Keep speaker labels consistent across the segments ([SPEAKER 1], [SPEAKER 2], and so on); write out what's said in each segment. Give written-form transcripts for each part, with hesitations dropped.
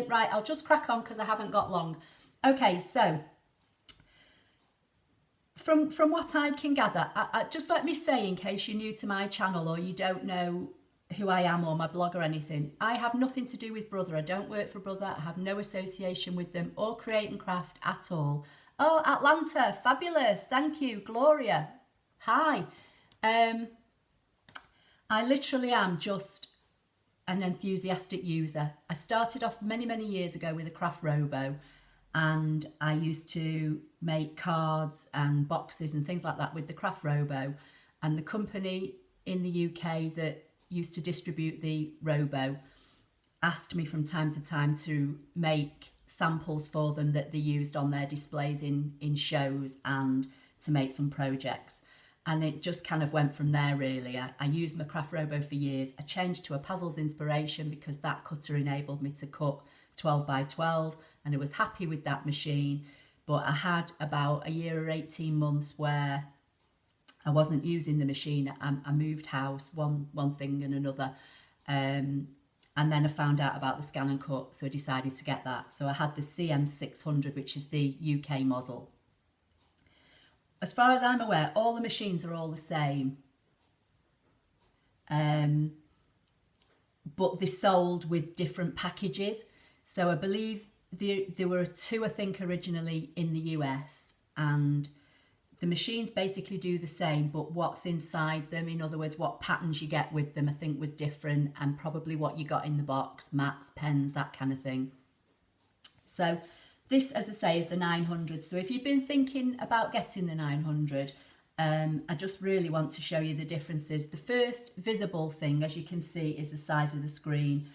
[SPEAKER 1] Right, I'll just crack on because I haven't got long. Okay, so from what I can gather, just let me say, in case you're new to my channel or you don't know who I am or my blog or anything, I have nothing to do with Brother. I don't work for Brother. I have no association with them or Create and Craft at all. Oh, Atlanta, fabulous. Thank you, Gloria. Hi. I literally am just an enthusiastic user. I started off many years ago with a craft robo, and I used to make cards and boxes and things like that with the craft robo, and the company in the UK that used to distribute the robo asked me from time to time to make samples for them that they used on their displays in shows and to make some projects. And it just kind of went from there, really. I used my craft robo for years. I changed to a Puzzles Inspiration because that cutter enabled me to cut 12 by 12, and I was happy with that machine. But I had about a year or 18 months where I wasn't using the machine. I moved house, one thing and another. And then I found out about the ScanNCut, so I decided to get that. So I had the CM900, which is the UK model. As far as I'm aware, all the machines are all the same. But they're sold with different packages. So I believe there were two, I think, originally in the US, and the machines basically do the same, but what's inside them, in other words, what patterns you get with them, I think was different, and probably what you got in the box, mats, pens, that kind of thing. So this, as I say, is the 900. So if you've been thinking about getting the 900, I just really want to show you the differences. The first visible thing, as you can see, is the size of the screen.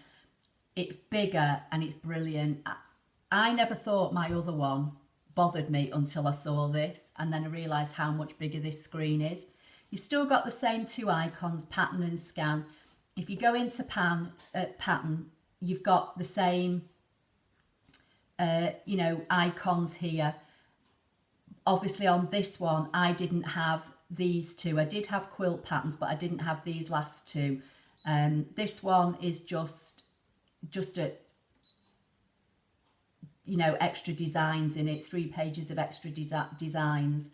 [SPEAKER 1] It's bigger and it's brilliant. I never thought my other one bothered me until I saw this, and then I realised how much bigger this screen is. You've still got the same two icons, pattern and scan. If you go into pattern, you've got the same icons here. Obviously on this one I didn't have these two. I did have quilt patterns, but I didn't have these last two. This one is just a extra designs in it, 3 pages of extra designs.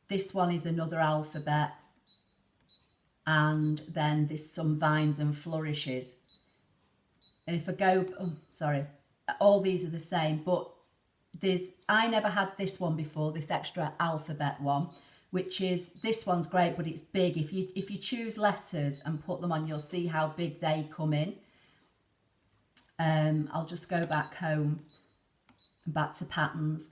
[SPEAKER 1] This one is another alphabet, and then there's some vines and flourishes. And if I go, all these are the same, but I never had this one before, this extra alphabet one, which is, this one's great, but it's big. If you choose letters and put them on, you'll see how big they come in. I'll just go back home, back to patterns.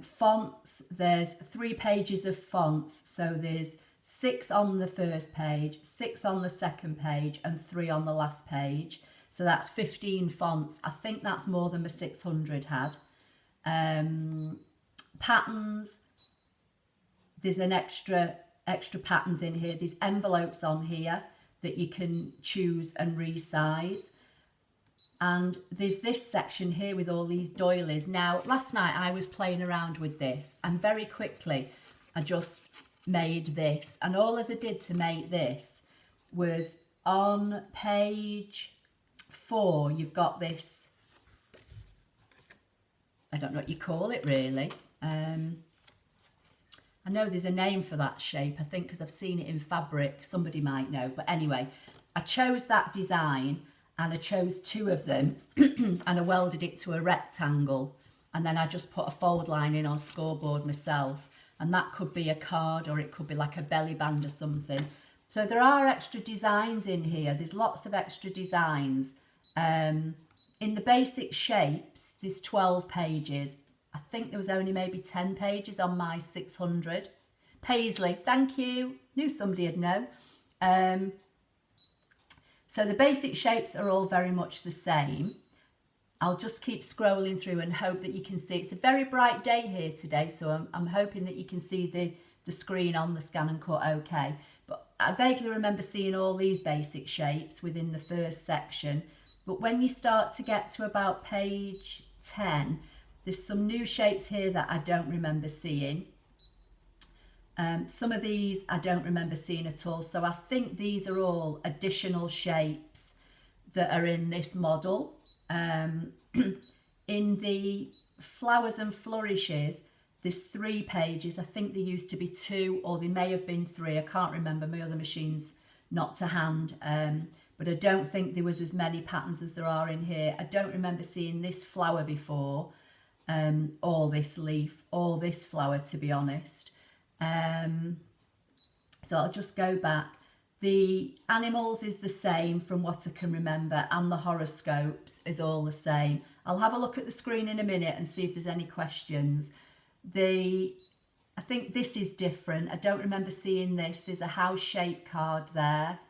[SPEAKER 1] Fonts, there's 3 pages of fonts, so there's 6 on the first page, 6 on the second page, and 3 on the last page. So that's 15 fonts. I think that's more than the 600 had. Patterns, there's an extra patterns in here. There's envelopes on here that you can choose and resize. And there's this section here with all these doilies. Now, last night I was playing around with this, and very quickly I just made this. And all as I did to make this was, on page 4, you've got this, I don't know what you call it really. I know there's a name for that shape, I think, because I've seen it in fabric. Somebody might know. But anyway, I chose that design, and I chose 2 of them and I welded it to a rectangle, and then I just put a fold line in on scoreboard myself, and that could be a card or it could be like a belly band or something. So there are extra designs in here. There's lots of extra designs. In the basic shapes, there's 12 pages. I think there was only maybe 10 pages on my 600. Paisley, thank you. Knew somebody'd know. So the basic shapes are all very much the same. I'll just keep scrolling through and hope that you can see. It's a very bright day here today, so I'm hoping that you can see the screen on the ScanNCut okay. But I vaguely remember seeing all these basic shapes within the first section. But when you start to get to about page 10, there's some new shapes here that I don't remember seeing. Some of these I don't remember seeing at all. So I think these are all additional shapes that are in this model. In the flowers and flourishes, there's 3 pages. I think there used to be 2, or there may have been 3. I can't remember. My other machine's not to hand. But I don't think there was as many patterns as there are in here. I don't remember seeing this flower before, or this leaf, or this flower, to be honest. So I'll just go back. The animals is the same from what I can remember, and the horoscopes is all the same. I'll have a look at the screen in a minute and see if there's any questions. I think this is different. I don't remember seeing this. There's a house-shaped card there,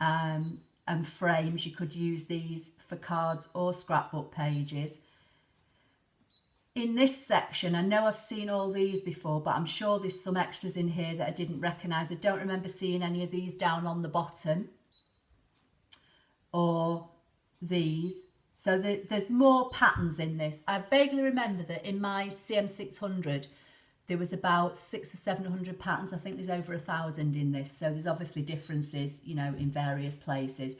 [SPEAKER 1] and frames. You could use these for cards or scrapbook pages. In this section, I know I've seen all these before, but I'm sure there's some extras in here that I didn't recognise. I don't remember seeing any of these down on the bottom, or these. So there's more patterns in this. I vaguely remember that in my CM600, there was about 600 or 700 patterns. I think there's over 1,000 in this. So there's obviously differences, you know, in various places.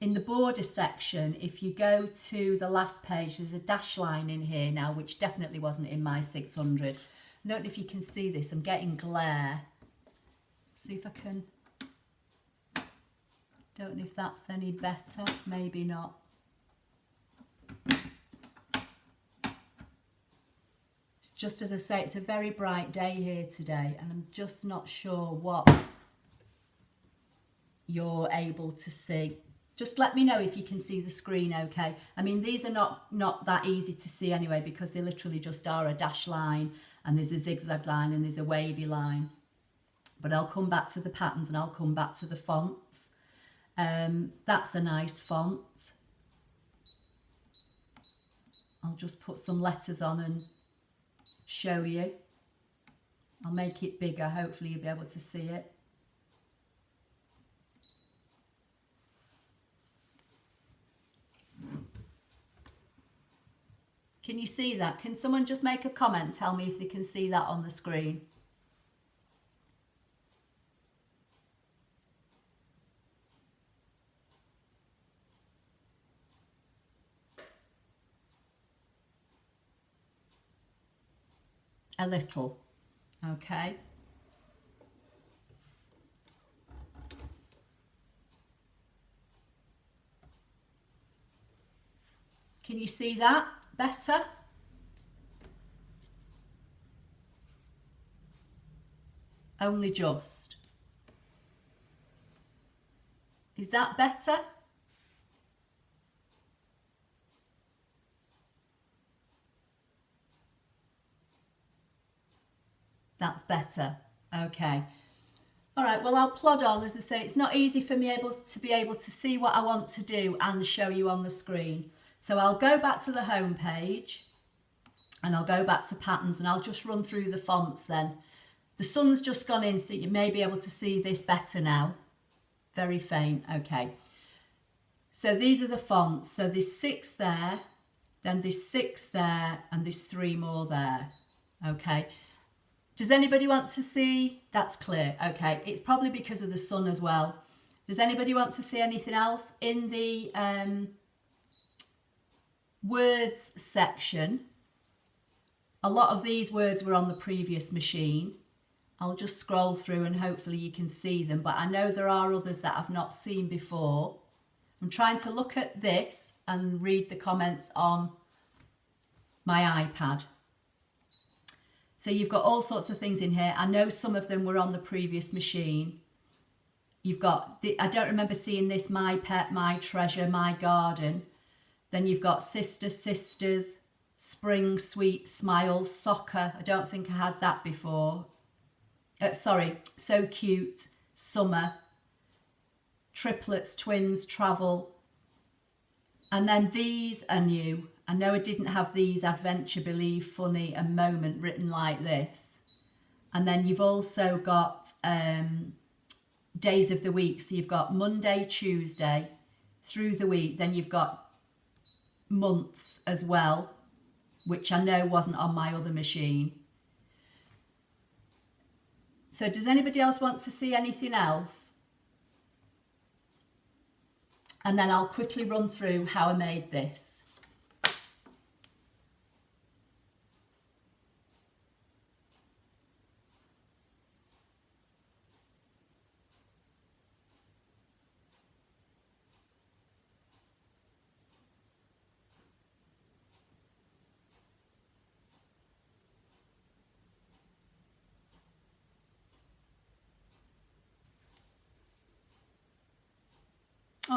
[SPEAKER 1] In the border section, if you go to the last page, there's a dash line in here now, which definitely wasn't in my 600. I don't know if you can see this. I'm getting glare. See if I can. Don't know if that's any better. Maybe not. It's just as I say, it's a very bright day here today, and I'm just not sure what you're able to see. Just let me know if you can see the screen okay. I mean, these are not that easy to see anyway, because they literally just are a dash line, and there's a zigzag line, and there's a wavy line. But I'll come back to the patterns, and I'll come back to the fonts. That's a nice font. I'll just put some letters on and show you. I'll make it bigger. Hopefully you'll be able to see it. Can you see that? Can someone just make a comment? Tell me if they can see that on the screen. A little. Okay. Can you see that better? Only just. Is that better? That's better. Okay. All right, well, I'll plod on. As I say, it's not easy for me to be able to see what I want to do and show you on the screen. So I'll go back to the home page, and I'll go back to patterns, and I'll just run through the fonts then. The sun's just gone in, so you may be able to see this better now. Very faint. Okay. So these are the fonts. So there's 6 there, then there's 6 there, and there's 3 more there. Okay. Does anybody want to see? That's clear. Okay. It's probably because of the sun as well. Does anybody want to see anything else? In the words section, a lot of these words were on the previous machine. I'll just scroll through and hopefully you can see them, but I know there are others that I've not seen before. I'm trying to look at this and read the comments on my iPad. So you've got all sorts of things in here. I know some of them were on the previous machine. You've got, I don't remember seeing this, my pet, my treasure, my garden. Then you've got sister, sisters, spring, sweet, smile, soccer. I don't think I had that before. Sorry, so cute, summer, triplets, twins, travel. And then these are new. I know I didn't have these, adventure, believe, funny, and moment written like this. And then you've also got days of the week. So you've got Monday, Tuesday, through the week. Then you've got months as well, which I know wasn't on my other machine. So does anybody else want to see anything else? And then I'll quickly run through how I made this.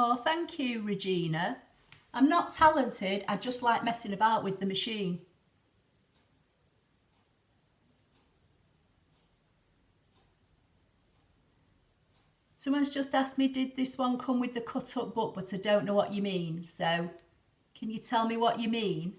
[SPEAKER 1] Oh, thank you, Regina. I'm not talented, I just like messing about with the machine. Someone's just asked me, did this one come with the cut up book, but I don't know what you mean. So can you tell me what you mean?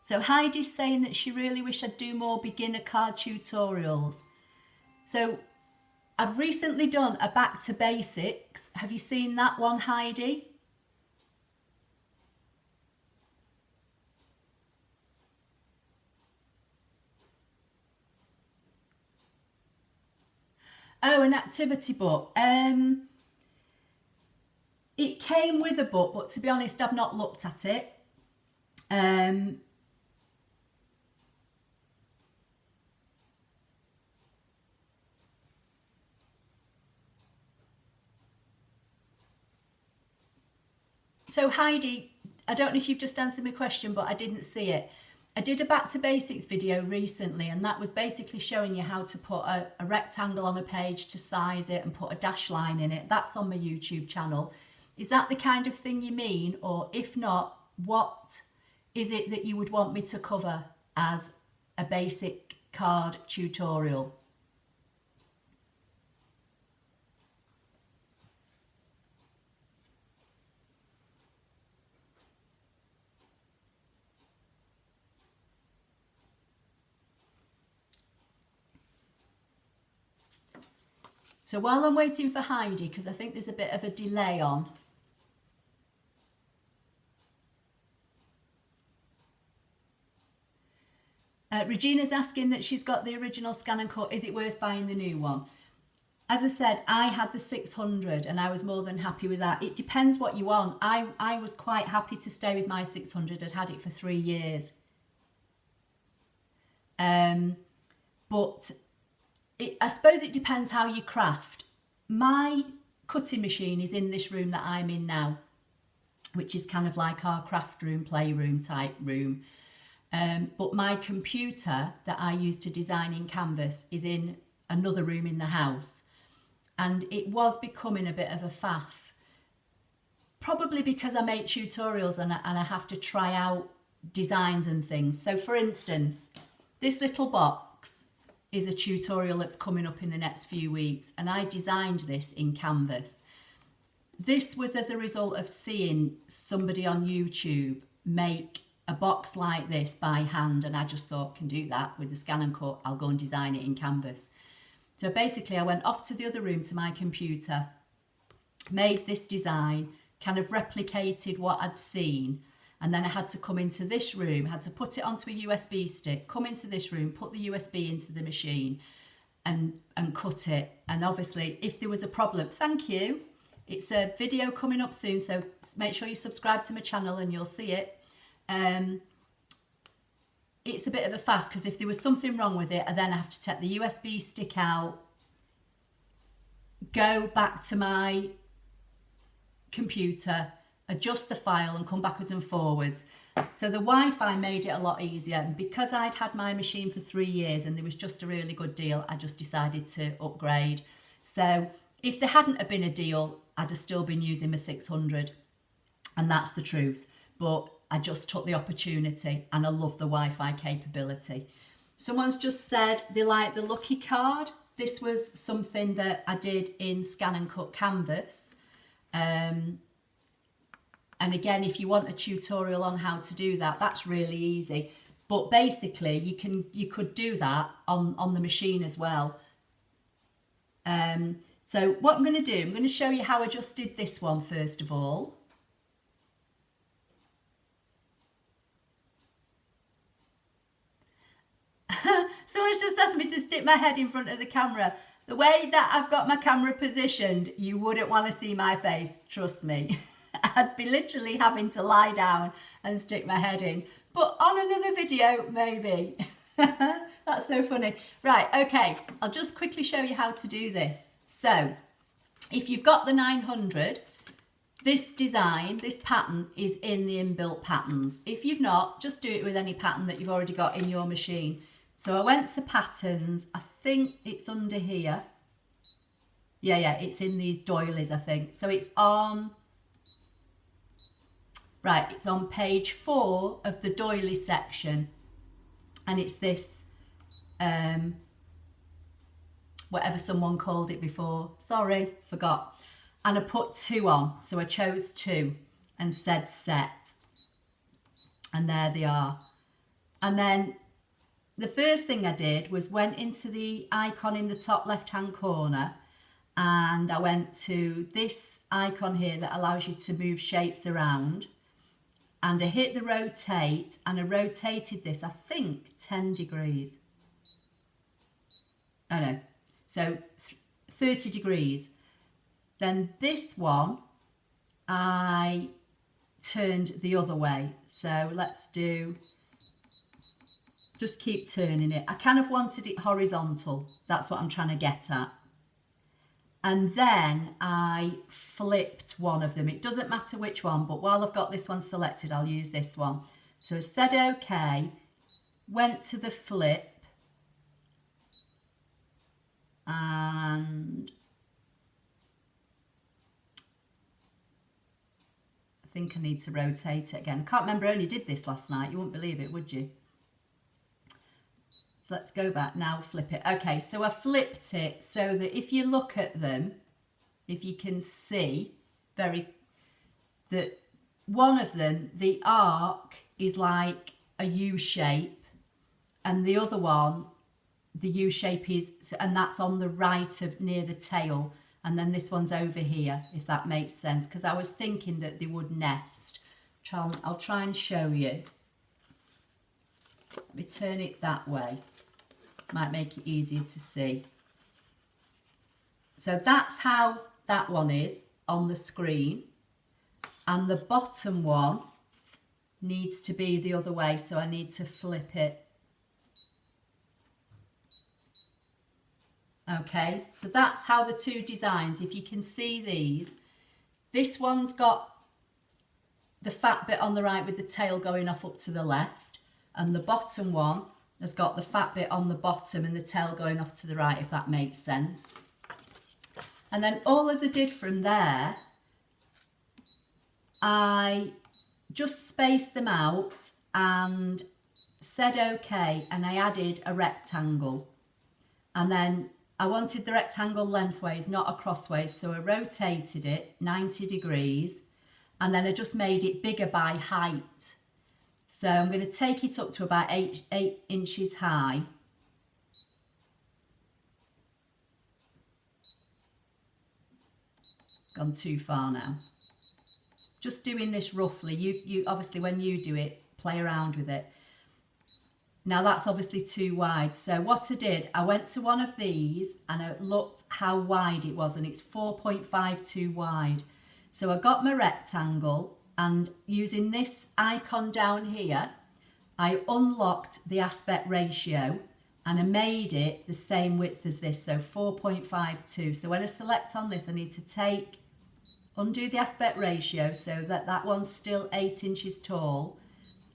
[SPEAKER 1] So Heidi's saying that she really wish I'd do more beginner card tutorials. So I've recently done a back to basics. Have you seen that one, Heidi? Oh, an activity book. It came with a book, but to be honest, I've not looked at it. So Heidi, I don't know if you've just answered my question, but I didn't see it. I did a back to basics video recently, and that was basically showing you how to put a rectangle on a page to size it and put a dash line in it. That's on my YouTube channel. Is that the kind of thing you mean? Or if not, what is it that you would want me to cover as a basic card tutorial? So while I'm waiting for Heidi, because I think there's a bit of a delay on. Regina's asking that she's got the original ScanNCut. Is it worth buying the new one? As I said, I had the 600 and I was more than happy with that. It depends what you want. I was quite happy to stay with my 600. I'd had it for 3 years. But I suppose it depends how you craft. My cutting machine is in this room that I'm in now, which is kind of like our craft room, playroom type room. But my computer that I use to design in Canvas is in another room in the house. And it was becoming a bit of a faff. Probably because I make tutorials and I have to try out designs and things. So for instance, this little box is a tutorial that's coming up in the next few weeks, and I designed this in Canvas. This was as a result of seeing somebody on YouTube make a box like this by hand, and I just thought, can do that with the ScanNCut, I'll go and design it in Canvas. So basically I went off to the other room to my computer, made this design, kind of replicated what I'd seen, and then I had to come into this room, had to put it onto a USB stick, come into this room, put the USB into the machine and cut it. And obviously if there was a problem, thank you, it's a video coming up soon, so make sure you subscribe to my channel and you'll see it. It's a bit of a faff because if there was something wrong with it, I then have to take the USB stick out, go back to my computer, adjust the file and come backwards and forwards. So the Wi-Fi made it a lot easier, and because I'd had my machine for 3 years and there was just a really good deal, I just decided to upgrade. So if there hadn't have been a deal, I'd have still been using my 600, and that's the truth. But I just took the opportunity and I love the Wi-Fi capability. Someone's just said they like the lucky card. This was something that I did in ScanNCut Canvas. And again, if you want a tutorial on how to do that, that's really easy. But basically, you could do that on the machine as well. So what I'm going to do, I'm going to show you how I just did this one first of all. Someone's just asked me to stick my head in front of the camera. The way that I've got my camera positioned, you wouldn't want to see my face, trust me. I'd be literally having to lie down and stick my head in. But on another video, maybe. That's so funny. Right, okay, I'll just quickly show you how to do this. So, if you've got the 900, this design, this pattern is in the inbuilt patterns. If you've not, just do it with any pattern that you've already got in your machine. So I went to patterns, I think it's under here. Yeah, it's in these doilies, I think. So it's on, right, it's on page 4 of the doily section. And it's this, whatever someone called it before. Sorry, forgot. And I put 2 on. So I chose 2 and said set. And there they are. And then the first thing I did was went into the icon in the top left-hand corner, and I went to this icon here that allows you to move shapes around, and I hit the rotate, and I rotated this, I think 10 degrees. Oh no, so 30 degrees. Then this one I turned the other way. So let's do, just keep turning it. I kind of wanted it horizontal. That's what I'm trying to get at. And then I flipped one of them. It doesn't matter which one, but while I've got this one selected, I'll use this one. So I said okay, went to the flip, and I think I need to rotate it again. I can't remember, I only did this last night. You wouldn't believe it, would you? So let's go back now, flip it. Okay, so I flipped it so that if you look at them, if you can see that one of them, the arc is like a U shape, and the other one, the U shape is, and that's on the right of near the tail, and then this one's over here, if that makes sense, because I was thinking that they would nest. I'll try and show you. Let me turn it that way. Might make it easier to see. So that's how that one is on the screen, and the bottom one needs to be the other way, so I need to flip it. Okay, so that's how the two designs, if you can see these, this one's got the fat bit on the right with the tail going off up to the left, and the bottom one has got the fat bit on the bottom and the tail going off to the right, if that makes sense. And then all as I did from there, I just spaced them out and said okay, and I added a rectangle. And then I wanted the rectangle lengthways, not acrossways, so I rotated it 90 degrees, and then I just made it bigger by height. So I'm going to take it up to about 8 inches high. Gone too far now. Just doing this roughly. You obviously, when you do it, play around with it. Now that's obviously too wide. So what I did, I went to one of these and I looked how wide it was, and it's 4.52 wide. So I got my rectangle, and using this icon down here, I unlocked the aspect ratio and I made it the same width as this, so 4.52. So when I select on this, I need to undo the aspect ratio so that that one's still 8 inches tall,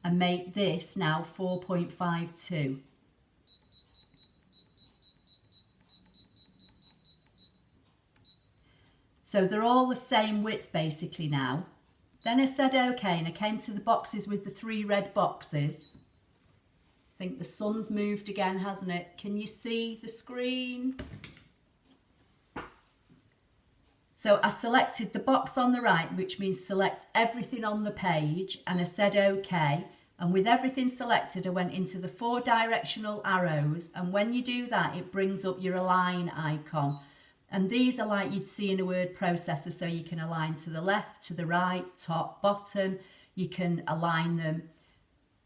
[SPEAKER 1] and make this now 4.52. So they're all the same width basically now. Then I said okay, and I came to the boxes with the 3 red boxes. I think the sun's moved again, hasn't it? Can you see the screen? So I selected the box on the right, which means select everything on the page, and I said okay. And with everything selected, I went into the 4 directional arrows, and when you do that, it brings up your align icon. And these are like you'd see in a word processor, so you can align to the left, to the right, top, bottom. You can align them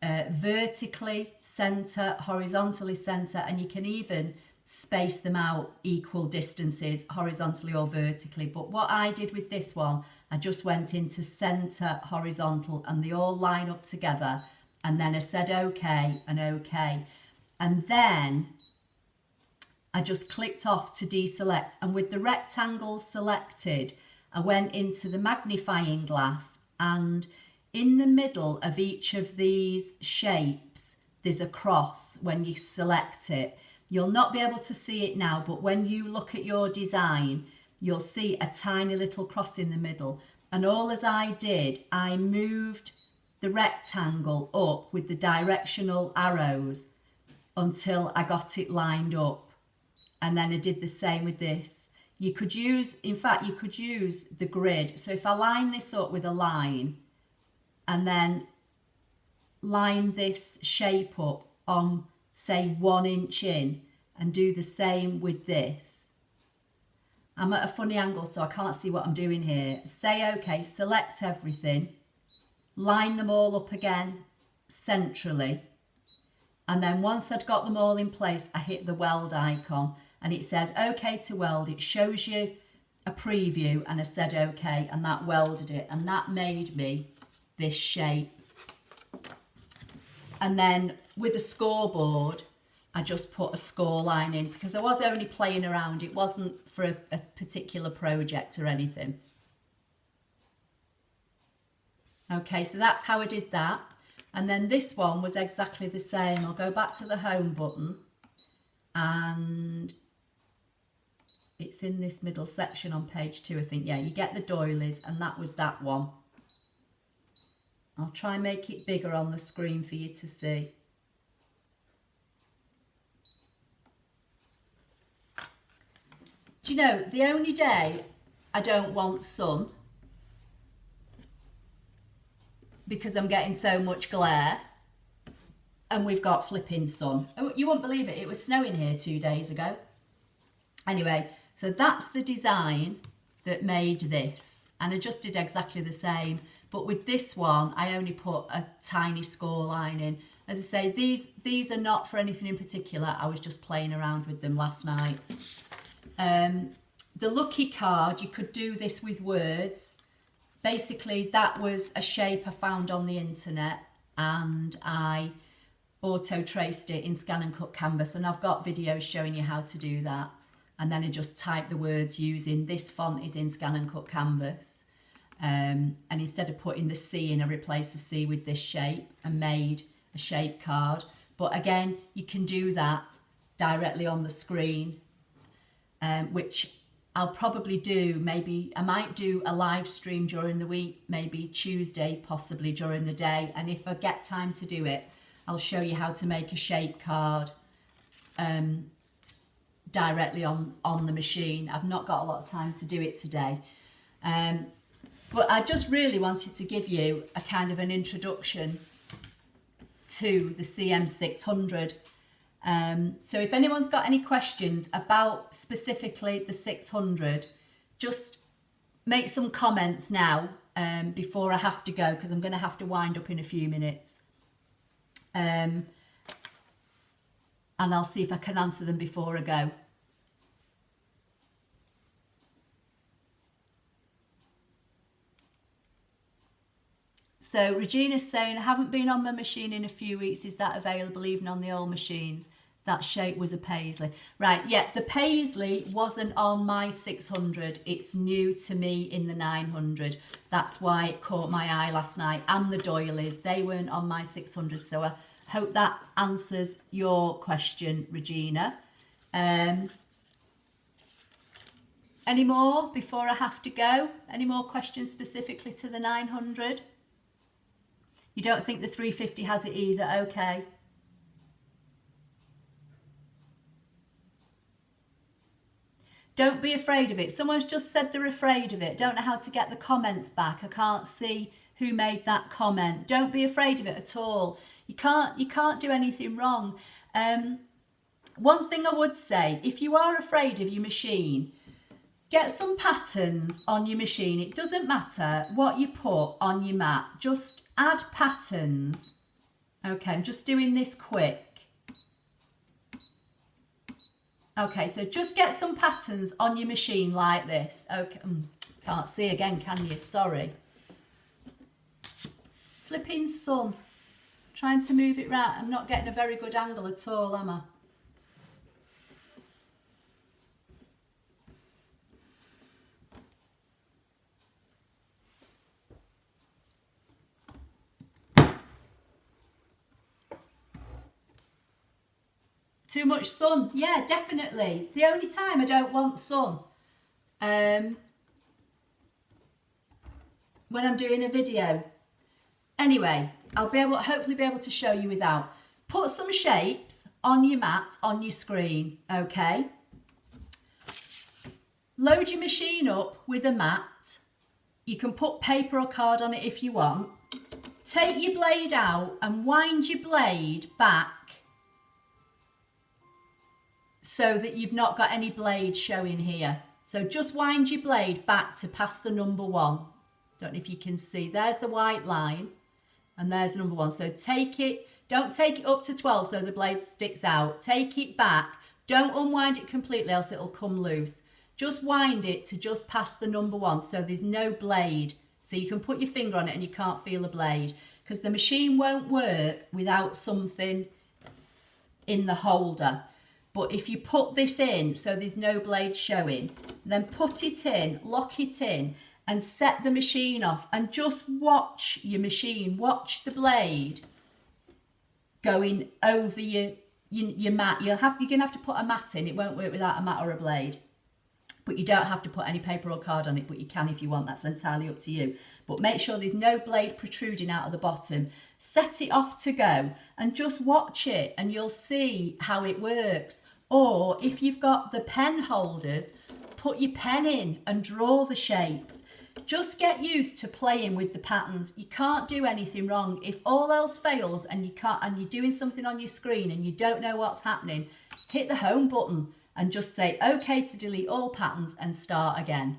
[SPEAKER 1] vertically, center, horizontally center, and you can even space them out equal distances, horizontally or vertically. But what I did with this one, I just went into center, horizontal, and they all line up together. And then I said okay and okay. And then I just clicked off to deselect, and with the rectangle selected, I went into the magnifying glass, and in the middle of each of these shapes, there's a cross when you select it. You'll not be able to see it now, but when you look at your design, you'll see a tiny little cross in the middle. And all as I did, I moved the rectangle up with the directional arrows until I got it lined up. And then I did the same with this. You could use, in fact, you could use the grid. So if I line this up with a line and then line this shape up on, say, 1 inch in, and do the same with this. I'm at a funny angle, so I can't see what I'm doing here. Say okay, select everything, line them all up again centrally. And then once I'd got them all in place, I hit the weld icon and it says okay to weld. It shows you a preview, and I said okay, and that welded it, and that made me this shape. And then with a scoreboard, I just put a score line in because I was only playing around. It wasn't for a particular project or anything. Okay, so that's how I did that. And then this one was exactly the same. I'll go back to the home button, and it's in this middle section on page 2, I think. Yeah, you get the doilies, and that was that one. I'll try and make it bigger on the screen for you to see. Do you know, the only day I don't want sun, because I'm getting so much glare, and we've got flipping sun. Oh, you won't believe it, it was snowing here 2 days ago. Anyway, so that's the design that made this, and I just did exactly the same, but with this one I only put a tiny score line in. As I say, these are not for anything in particular. I was just playing around with them last night. The lucky card, you could do this with words. Basically, that was a shape I found on the internet, and I auto traced it in ScanNCut Canvas, and I've got videos showing you how to do that. And then I just type the words using this font is in ScanNCut Canvas, and instead of putting the C in, I replaced the C with this shape and made a shape card. But again, you can do that directly on the screen, which I'll probably do. Maybe I might do a live stream during the week, maybe Tuesday, possibly during the day. And if I get time to do it, I'll show you how to make a shape card directly on the machine. I've not got a lot of time to do it today. But I just really wanted to give you a kind of an introduction to the CM600. So if anyone's got any questions about specifically the 600, just make some comments now before I have to go, because I'm going to have to wind up in a few minutes. And I'll see if I can answer them before I go. So Regina's saying, I haven't been on my machine in a few weeks. Is that available even on the old machines? That shape was a paisley. Right, yeah, the paisley wasn't on my 600. It's new to me in the 900. That's why it caught my eye last night. And the doilies, they weren't on my 600. So I hope that answers your question, Regina. Any more before I have to go? Any more questions specifically to the 900? You don't think the 350 has it either? Okay. Don't be afraid of it. Someone's just said they're afraid of it. Don't know how to get the comments back. I can't see who made that comment. Don't be afraid of it at all. You can't do anything wrong. One thing I would say, if you are afraid of your machine, get some patterns on your machine. It doesn't matter what you put on your mat. Just add patterns. Okay, I'm just doing this quick. Okay, so just get some patterns on your machine like this. Okay, can't see again, can you? Sorry. Flipping sun. Trying to move it round. I'm not getting a very good angle at all, am I? Too much sun? Yeah, definitely. The only time I don't want sun, when I'm doing a video. Anyway, I'll hopefully be able to show you without. Put some shapes on your mat, on your screen, okay? Load your machine up with a mat. You can put paper or card on it if you want. Take your blade out and wind your blade back so that you've not got any blade showing here. So just wind your blade back to past the number 1. Don't know if you can see. There's the white line and there's number 1. So take it, don't take it up to 12 so the blade sticks out. Take it back. Don't unwind it completely else it'll come loose. Just wind it to just past the number 1 so there's no blade. So you can put your finger on it and you can't feel a blade, because the machine won't work without something in the holder. But if you put this in so there's no blade showing, then put it in, lock it in and set the machine off and just watch your machine, watch the blade going over your mat. You're gonna have to put a mat in. It won't work without a mat or a blade. But you don't have to put any paper or card on it, but you can if you want. That's entirely up to you. But make sure there's no blade protruding out of the bottom. Set it off to go and just watch it and you'll see how it works. Or if you've got the pen holders, put your pen in and draw the shapes. Just get used to playing with the patterns. You can't do anything wrong. If all else fails and you're doing something on your screen and you don't know what's happening, hit the home button and just say okay to delete all patterns and start again.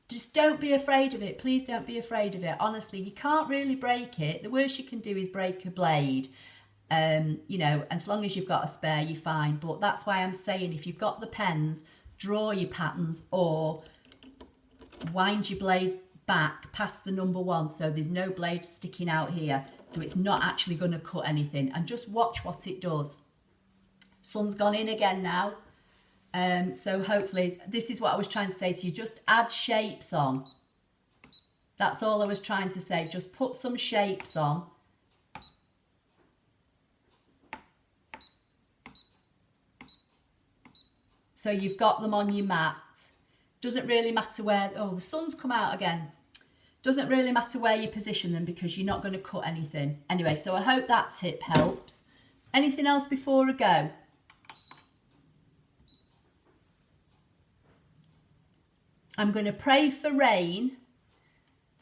[SPEAKER 1] Just don't be afraid of it. Please don't be afraid of it. Honestly, you can't really break it. The worst you can do is break a blade. You know, as long as you've got a spare, you're fine. But that's why I'm saying if you've got the pens, draw your patterns or wind your blade back past the number 1 so there's no blade sticking out here. So it's not actually going to cut anything. And just watch what it does. Sun's gone in again now. So hopefully, this is what I was trying to say to you. Just add shapes on. That's all I was trying to say. Just put some shapes on. So you've got them on your mat. Doesn't really matter where, oh, the sun's come out again. Doesn't really matter where you position them because you're not going to cut anything. Anyway, so I hope that tip helps. Anything else before I go? I'm going to pray for rain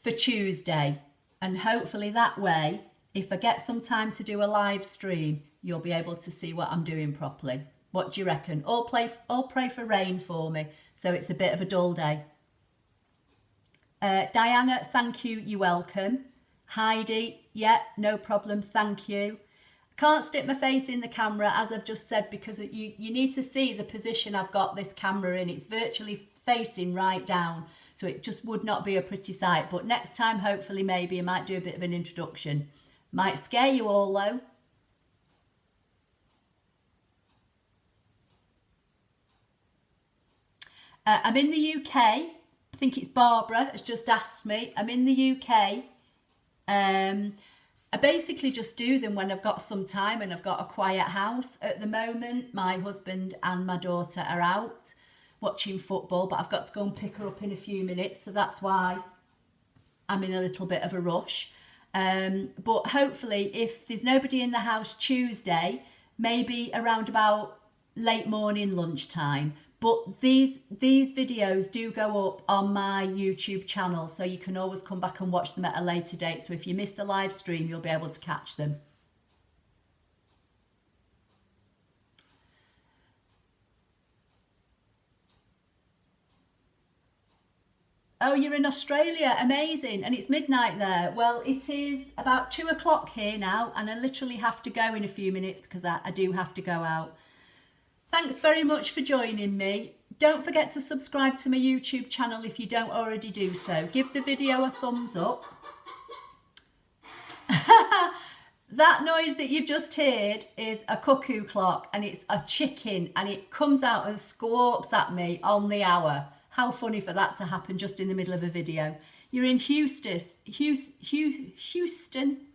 [SPEAKER 1] for Tuesday, and hopefully that way, if I get some time to do a live stream, you'll be able to see what I'm doing properly. What do you reckon? All pray for rain for me, so it's a bit of a dull day. Diana, thank you, you're welcome. Heidi, yeah, no problem, thank you. Can't stick my face in the camera, as I've just said, because you need to see the position I've got this camera in. It's virtually facing right down, so it just would not be a pretty sight. But next time, hopefully, maybe I might do a bit of an introduction. Might scare you all though. I'm in the UK. I think it's Barbara has just asked me. I'm in the UK. I basically just do them when I've got some time and I've got a quiet house. At the moment, my husband and my daughter are out watching football, but I've got to go and pick her up in a few minutes, so that's why I'm in a little bit of a rush. But hopefully, if there's nobody in the house Tuesday, maybe around about late morning, lunchtime. But these videos do go up on my YouTube channel, so you can always come back and watch them at a later date. So if you miss the live stream, you'll be able to catch them. Oh, you're in Australia, amazing. And it's midnight there. Well, it is about 2 o'clock here now, and I literally have to go in a few minutes because I do have to go out. Thanks very much for joining me. Don't forget to subscribe to my YouTube channel if you don't already do so. Give the video a thumbs up. that noise that you've just heard is a cuckoo clock, and it's a chicken, and it comes out and squawks at me on the hour. How funny for that to happen just in the middle of a video. You're in Houston,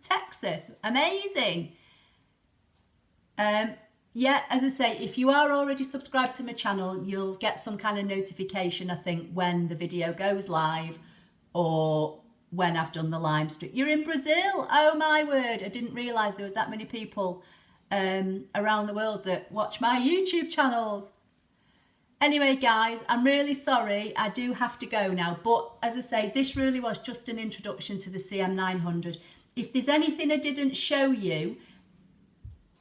[SPEAKER 1] Texas. Amazing. Yeah, as I say, if you are already subscribed to my channel, you'll get some kind of notification, I think, when the video goes live or when I've done the live stream. You're in Brazil. Oh my word. I didn't realise there was that many people around the world that watch my YouTube channels. Anyway, guys, I'm really sorry. I do have to go now. But as I say, this really was just an introduction to the CM900. If there's anything I didn't show you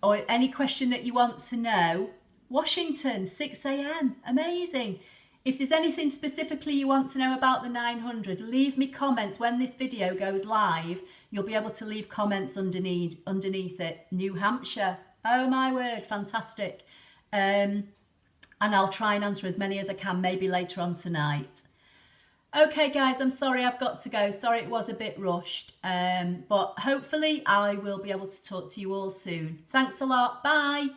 [SPEAKER 1] or any question that you want to know, Washington, 6 a.m. Amazing. If there's anything specifically you want to know about the 900, leave me comments. When this video goes live, you'll be able to leave comments underneath it. New Hampshire. Oh my word, fantastic. And I'll try and answer as many as I can, maybe later on tonight. Okay, guys, I'm sorry I've got to go. Sorry it was a bit rushed. But hopefully I will be able to talk to you all soon. Thanks a lot. Bye.